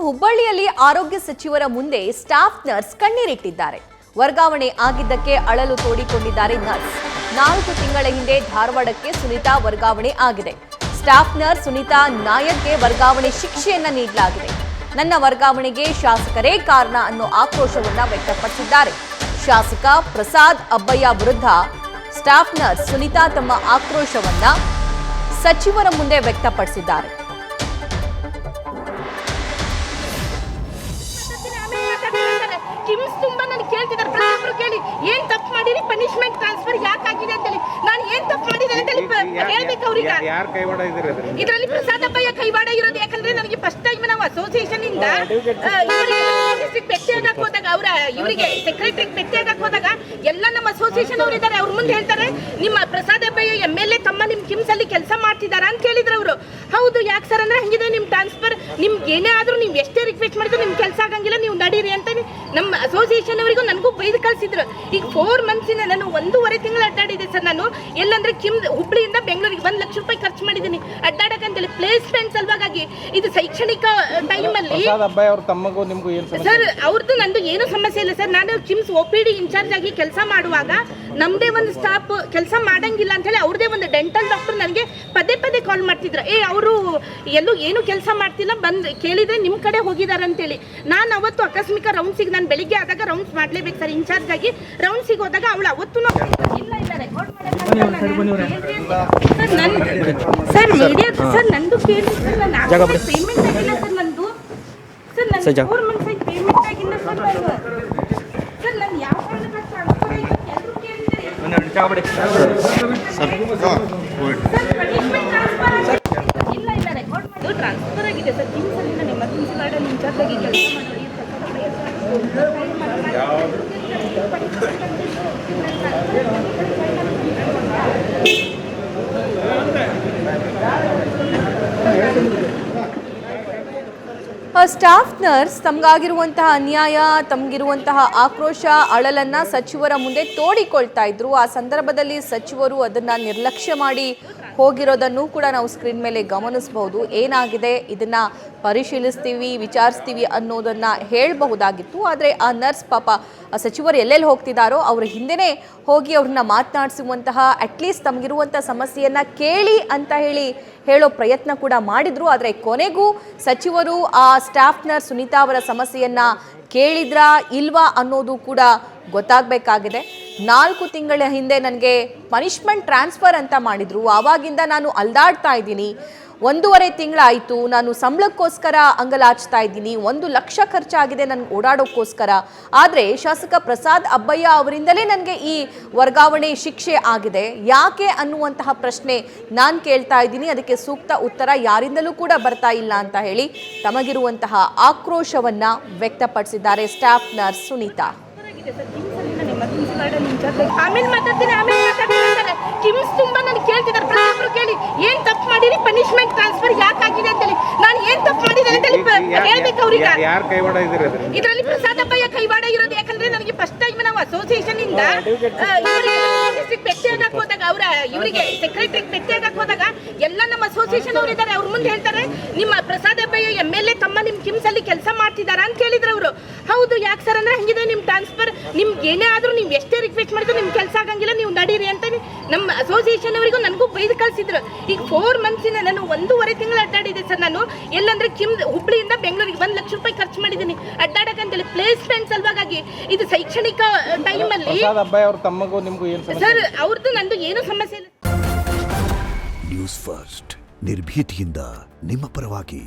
ಹುಬ್ಬಳ್ಳಿಯಲ್ಲಿ ಆರೋಗ್ಯ ಸಚಿವರ ಮುಂದೆ ಸ್ಟಾಫ್ ನರ್ಸ್ ಕಣ್ಣೀರಿಟ್ಟಿದ್ದಾರೆ. ವರ್ಗಾವಣೆ ಆಗಿದ್ದಕ್ಕೆ ಅಳಲು ತೋಡಿಕೊಂಡಿದ್ದಾರೆ ನರ್ಸ್. 4 ತಿಂಗಳ ಹಿಂದೆ ಧಾರವಾಡಕ್ಕೆ ಸುನೀತಾ ವರ್ಗಾವಣೆ ಆಗಿದೆ. ಸ್ಟಾಫ್ ನರ್ಸ್ ಸುನೀತಾ ನಾಯಕ್ಗೆ ವರ್ಗಾವಣೆ ಶಿಕ್ಷೆಯನ್ನ ನೀಡಲಾಗಿದೆ. ನನ್ನ ವರ್ಗಾವಣೆಗೆ ಶಾಸಕರೇ ಕಾರಣ ಅನ್ನೋ ಆಕ್ರೋಶವನ್ನ ವ್ಯಕ್ತಪಡಿಸಿದ್ದಾರೆ. ಶಾಸಕ ಪ್ರಸಾದ್ ಅಬ್ಬಯ್ಯ ವಿರುದ್ಧ ಸ್ಟಾಫ್ ನರ್ಸ್ ಸುನೀತಾ ತಮ್ಮ ಆಕ್ರೋಶವನ್ನ ಸಚಿವರ ಮುಂದೆ ವ್ಯಕ್ತಪಡಿಸಿದ್ದಾರೆ. ಕಿಮ್ಸ್ ತುಂಬಾ ನನಗೆ ಕೇಳ್ತಿದ್ದಾರೆ, ಪ್ರತಿಯೊಬ್ಬರು ಕೇಳಿ ಏನ್ ತಪ್ಪು ಮಾಡಿರಿ, ಪನಿಷ್ಮೆಂಟ್ ಟ್ರಾನ್ಸ್ಫರ್ ಯಾಕೆ ಆಗಿದೆ ಅಂತೇಳಿ. ನಾನು ಏನ್ ತಪ್ಪು ಮಾಡಿದೆ ಅಂತ ಹೇಳ್ಬೇಕು ಅವ್ರಿಗೆ. ಇದರಲ್ಲಿ ಪ್ರಸಾದ್ ಅಬ್ಬಯ್ಯ ಕೈವಾಡ ಇರೋದು. ಯಾಕಂದ್ರೆ ನನಗೆ ಫಸ್ಟ್ ಟೈಮ್ ನಾವು ಅಸೋಸಿಯೇಷನ್ ಇಂದ ಭೇಟಿಯಾಗಕ್ಕೆ ಹೋದಾಗ, ಅವರ ಇವರಿಗೆ ಸೆಕ್ರೆಟರಿ ಭೇಟಿಯಾಗಕ್ಕೆ ಹೋದಾಗ ಎಲ್ಲ ನಮ್ಮ ಅಸೋಸಿಯೇಷನ್ ಅವರು ಇದ್ದಾರೆ. ಅವ್ರ ಮುಂದೆ ಹೇಳ್ತಾರೆ, ನಿಮ್ಮ ಪ್ರಸಾದ್ ಅಬ್ಬಯ್ಯ MLA ತಮ್ಮ ನಿಮ್ ಕಿಮ್ಸ್ ಅಲ್ಲಿ ಕೆಲಸ ಮಾಡ್ತಿದಾರ ಅಂತ ಕೇಳಿದ್ರು ಅವರು. ಹೌದು, ಯಾಕೆ ಸರ್ ಅಂದ್ರೆ ಹಂಗಿದೆ ನಿಮ್ ಟ್ರಾನ್ಸ್ಫರ್, ನಿಮ್ಗೆ ಏನೇ ಆದ್ರೂ ನೀವು ಎಷ್ಟೇ ರಿಕ್ವೆಸ್ಟ್ ಮಾಡಿದ್ರು ನಿಮ್ ಕೆಲಸ ಆಗಂಗಿಲ್ಲ, ನೀವು ನಡೀರಿ ಅಂತ ನಮ್ಮ ಅಸೋಸಿಯೇಷನ್ ಅವರಿಗೂ ನನಗೂ ಬೈದು ಕಳಿಸಿದ್ರು. ಈಗ 4 ಮಂತ್ಸಿನ ನಾನು 1.5 ತಿಂಗಳು ಅಡ್ಡಾಡಿದೆ ಸರ್. ನಾನು ಎಲ್ಲಂದ್ರೆ ಹುಬ್ಳಿಯಿಂದ ಬೆಂಗಳೂರಿಗೆ 1 ಲಕ್ಷ ರೂಪಾಯಿ ಖರ್ಚು ಮಾಡಿದ್ದೀನಿ ಅಡ್ಡಾಡಕ್ಕಂತೇಳಿ, ಪ್ಲೇಸ್ಮೆಂಟ್ ಸಲುವಾಗಿ. ಇದು ಶೈಕ್ಷಣಿಕ ಟೈಮ್ ಅಲ್ಲಿ ಸರ್ ಅವ್ರದ್ದು ನಂದು ಏನು ಸಮಸ್ಯೆ ಇಲ್ಲ ಸರ್. ನಾನು ಕಿಮ್ಸ್ OPD ಇನ್ಚಾರ್ಜ್ ಆಗಿ ಕೆಲಸ ಮಾಡುವಾಗ ನಮ್ದೇ ಒಂದು ಸ್ಟಾಫ್ ಕೆಲಸ ಮಾಡಂಗಿಲ್ಲ ಅಂತ ಹೇಳಿ ಅವ್ರದೇ ಒಂದು ಡೆಂಟಲ್ ಡಾಕ್ಟರ್ ನನಗೆ ಪದೇ ಪದೇ ಕಾಲ್ ಮಾಡ್ತಿದ್ರು. ಅವರು ಎಲ್ಲೂ ಏನು ಕೆಲಸ ಮಾಡ್ತಿಲ್ಲ, ಬಂದು ಕೇಳಿದ್ರೆ ನಿಮ್ಮ ಕಡೆ ಹೋಗಿದ್ದಾರೆ ಅಂತೇಳಿ. ನಾನು ಅವತ್ತು ಆಕಸ್ಮಿಕ ರೌಂಡ್ಸಿಗೆ ನಾನು ಬೆಳಿಗ್ಗೆ ಆದಾಗ ರೌಂಡ್ಸ್ ಮಾಡಲೇಬೇಕು ಸರ್, ಇನ್ಚಾರ್ಜ್ ಆಗಿ ರೌಂಡ್ಸಿಗೆ ಹೋದಾಗ ಅವಳು ಅವತ್ತು ಸರ್ ಮೀಡಿಯಾ ಸರ್ ನಂದು ಕೇಳಿ ಸರ್, ನಾನು ಪೇಮೆಂಟ್ ಆಗಿಲ್ಲ ಸರ್. ನಂದು ಸರ್ ನನ್ನ 4 ಮಂತ್ಸ್ ಆಗಿ ಪೇಮೆಂಟ್ ಆಗಿಲ್ಲ ಸರ್. ಸರ್ ನಾನು ಯಾವ ಕಾರಣಕ್ಕೆ ಟ್ರಾನ್ಸ್ಫರ್ ಆಯಿತು ಎಲ್ಲರೂ ಕೇಳಿದ್ದಾರೆ. ಟ್ರಾನ್ಸ್ಫರ್ ಆಗಿದೆ ಸರ್. ಕಿಮ್ಸ್ ಅಲ್ಲಿ ನಾನು ಎಮರ್ಜೆನ್ಸಿ ವಾರ್ಡಲ್ಲಿ ಇನ್ಚಾರ್ಜ್ ಆಗಿ ಕೆಲಸ ಮಾಡಿ ಸ್ಟಾಫ್ ನರ್ಸ್ ತಮಗಾಗಿರುವಂತಹ ಅನ್ಯಾಯ, ತಮಗಿರುವಂತಹ ಆಕ್ರೋಶ, ಅಳಲನ್ನ ಸಚಿವರ ಮುಂದೆ ತೋಡಿಕೊಳ್ತಾ ಇದ್ರು. ಆ ಸಂದರ್ಭದಲ್ಲಿ ಸಚಿವರು ಅದನ್ನ ನಿರ್ಲಕ್ಷ್ಯ ಮಾಡಿ ಹೋಗಿರೋದನ್ನು ಕೂಡ ನಾವು ಸ್ಕ್ರೀನ್ ಮೇಲೆ ಗಮನಿಸಬಹುದು. ಏನಾಗಿದೆ ಇದನ್ನ ಪರಿಶೀಲಿಸ್ತೀವಿ, ವಿಚಾರಿಸ್ತೀವಿ ಅನ್ನೋದನ್ನ ಹೇಳಬಹುದಾಗಿತ್ತು. ಆದರೆ ಆ ನರ್ಸ್ ಪಾಪ ಆ ಸಚಿವರು ಎಲ್ಲೆಲ್ಲಿ ಹೋಗ್ತಿದ್ದಾರೋ ಅವ್ರ ಹಿಂದೆನೇ ಹೋಗಿ ಅವ್ರನ್ನ ಮಾತನಾಡಿಸುವಂತಹ, ಅಟ್ಲೀಸ್ಟ್ ತಮಗಿರುವಂಥ ಸಮಸ್ಯೆಯನ್ನ ಕೇಳಿ ಅಂತ ಹೇಳೋ ಪ್ರಯತ್ನ ಕೂಡ ಮಾಡಿದ್ರು. ಆದರೆ ಕೊನೆಗೂ ಸಚಿವರು ಆ ಸ್ಟಾಫ್ ನರ್ಸ್ ಸುನೀತಾ ಅವರ ಸಮಸ್ಯೆಯನ್ನ ಕೇಳಿದ್ರಾ ಇಲ್ವಾ ಅನ್ನೋದು ಕೂಡ ಗೊತ್ತಾಗಬೇಕಾಗಿದೆ. 4 ತಿಂಗಳ ಹಿಂದೆ ನನಗೆ ಪನಿಷ್ಮೆಂಟ್ ಟ್ರಾನ್ಸ್ಫರ್ ಅಂತ ಮಾಡಿದ್ರು. ಆವಾಗಿಂದ ನಾನು ಅಲ್ದಾಡ್ತಾ ಇದ್ದೀನಿ. 1.5 ತಿಂಗಳಾಯಿತು ನಾನು ಸಂಬಳಕ್ಕೋಸ್ಕರ ಅಂಗಲಾಚ್ತಾ ಇದ್ದೀನಿ. 1 ಲಕ್ಷ ಖರ್ಚಾಗಿದೆ ನನಗೆ ಓಡಾಡೋಕ್ಕೋಸ್ಕರ. ಆದರೆ ಶಾಸಕ ಪ್ರಸಾದ್ ಅಬ್ಬಯ್ಯ ಅವರಿಂದಲೇ ನನಗೆ ಈ ವರ್ಗಾವಣೆ ಶಿಕ್ಷೆ ಆಗಿದೆ. ಯಾಕೆ ಅನ್ನುವಂತಹ ಪ್ರಶ್ನೆ ನಾನು ಕೇಳ್ತಾ ಇದ್ದೀನಿ. ಅದಕ್ಕೆ ಸೂಕ್ತ ಉತ್ತರ ಯಾರಿಂದಲೂ ಕೂಡ ಬರ್ತಾ ಇಲ್ಲ ಅಂತ ಹೇಳಿ ತಮಗಿರುವಂತಹ ಆಕ್ರೋಶವನ್ನ ವ್ಯಕ್ತಪಡಿಸಿದ್ದಾರೆ ಸ್ಟಾಫ್ ನರ್ಸ್ ಸುನೀತಾ. ಆಮೇಲೆ ಮಾತಾಡ್ತೀನಿ ಕಿಮ್ಸ್ ತುಂಬಾ ನನಗೆ ಕೇಳ್ತಿದ್ದಾರೆ, ಪ್ರತಿಯೊಬ್ಬರು ಕೇಳಿ ಏನ್ ತಪ್ಪು ಮಾಡಿರಿ, ಪನಿಷ್ಮೆಂಟ್ ಟ್ರಾನ್ಸ್ಫರ್ ಯಾಕೆ ಆಗಿದೆ ಅಂತೇಳಿ. ನಾನು ಏನ್ ತಪ್ಪು ಮಾಡಿದೆ ಅಂತ ಹೇಳ್ಬೇಕು ಅವ್ರಿಗೆ. ಇದರಲ್ಲಿ ಪ್ರಸಾದ್ ಅಬ್ಬಯ್ಯ ಕೈವಾಡ ಇರೋದು. ಯಾಕಂದ್ರೆ ನನಗೆ ಫಸ್ಟ್ ಟೈಮ್ ನಾವು ಅಸೋಸಿಯೇಷನ್ ಇಂದ ಭೇಟಿಯಾಗಕ್ಕೆ ಹೋದಾಗ, ಅವರ ಇವರಿಗೆ ಸೆಕ್ರೆಟರಿ ಭೇಟಿಯಾಗಕ್ಕೆ ಹೋದಾಗ ಎಲ್ಲ ನಮ್ಮ ಅಸೋಸಿಯೇಷನ್ ಅವರು ಇದ್ದಾರೆ. ಅವ್ರ ಮುಂದೆ ಹೇಳ್ತಾರೆ, ನಿಮ್ಮ ಪ್ರಸಾದ್ ಅಬ್ಬಯ್ಯ MLA ತಮ್ಮ ನಿಮ್ ಕಿಮ್ಸ್ ಅಲ್ಲಿ ಕೆಲಸ ಮಾಡ್ತಿದಾರ ಅಂತ ಕೇಳಿದ್ರು ಅವರು. ಹೌದು, ಯಾಕೆ ಸರ್ ಅಂದ್ರೆ ಹಂಗಿದೆ ನಿಮ್ ಟ್ರಾನ್ಸ್ಫರ್, ನಿಮ್ಗೆ ಏನೇ ಆದ್ರೂ ನೀವು ಎಷ್ಟೇ ರಿಕ್ವೆಸ್ಟ್ ಮಾಡಿದ್ರು ನಿಮ್ ಕೆಲಸ ಆಗಂಗಿಲ್ಲ, ನೀವು ನಡೀರಿ ಅಂತ ನಮ್ಮ ಅಸೋಸಿಯೇಷನ್ ಅವರಿಗೂ ನನಗೂ ಬೈದು ಕಳಿಸಿದ್ರು. ಈಗ 4 ಮಂತ್ಸಿನ ನಾನು 1.5 ತಿಂಗಳು ಅಡ್ಡಾಡಿದೆ ಸರ್. ನಾನು ಎಲ್ಲಂದ್ರೆ ಹುಬ್ಳಿಯಿಂದ ಬೆಂಗಳೂರಿಗೆ 1 ಲಕ್ಷ ರೂಪಾಯಿ ಖರ್ಚು ಮಾಡಿದ್ದೀನಿ ಅಡ್ಡಾಡಕ್ಕಂತೇಳಿ, ಪ್ಲೇಸ್ಮೆಂಟ್ ಸಲುವಾಗಿ. ಇದು ಶೈಕ್ಷಣಿಕ ಟೈಮ್ ಅಲ್ಲಿ ಸರ್ ಅವ್ರದ್ದು ನಂದು ಏನು ಸಮಸ್ಯೆ ಇಲ್ಲ. ನ್ಯೂಸ್ ಫಸ್ಟ್ ನಿರ್ಭೀತಿಯಿಂದ ನಿಮ್ಮ ಪರವಾಗಿ.